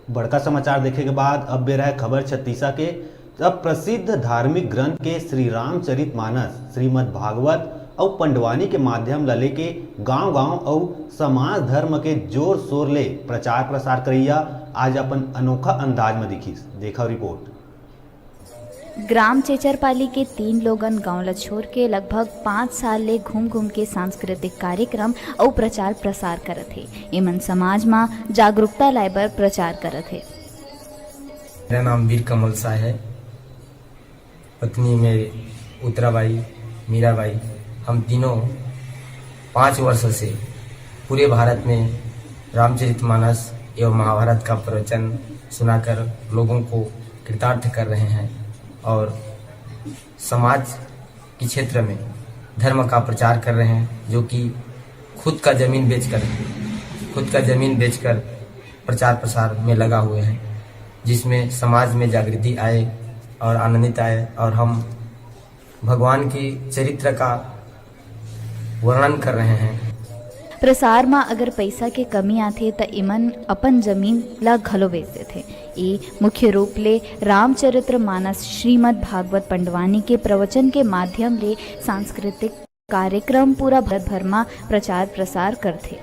बड़का समाचार देखे के बाद अब बेरा है खबर छत्तीसा के। अब प्रसिद्ध धार्मिक ग्रंथ के श्री रामचरितमानस श्रीमद् भागवत और पंडवानी के माध्यम ल लेके गांव गांव और समाज धर्म के जोर शोर ले प्रचार प्रसार करैया आज अपन अनोखा अंदाज में दिखिस। देखा रिपोर्ट। ग्राम चेचरपाली के 3 लोगन गांव ला छोड़ के लगभग 5 साल ले घूम घूम के सांस्कृतिक कार्यक्रम और प्रचार प्रसार करत है। एमन समाज में जागरूकता लाए बर प्रचार करत है। मेरा नाम वीर कमल साय है। पत्नी मेरी उत्तराबाई मीराबाई, हम तीनों 5 वर्षों से पूरे भारत में रामचरितमानस एवं महाभारत का प्रवचन सुनाकर लोगों को कृतार्थ कर रहे हैं और समाज के क्षेत्र में धर्म का प्रचार कर रहे हैं, जो कि खुद का जमीन बेचकर प्रचार प्रसार में लगा हुए हैं, जिसमें समाज में जागृति आए और आनंदित आए और हम भगवान की चरित्र का वर्णन कर रहे हैं। प्रसार में अगर पैसा के कमी आथे त इमन अपन जमीन ला घलो बेच देथे। ये मुख्य रूप ले रामचरितमानस श्रीमद् भागवत पंडवानी के प्रवचन के माध्यम ले सांस्कृतिक कार्यक्रम पूरा भारत भर में प्रचार प्रसार करथे।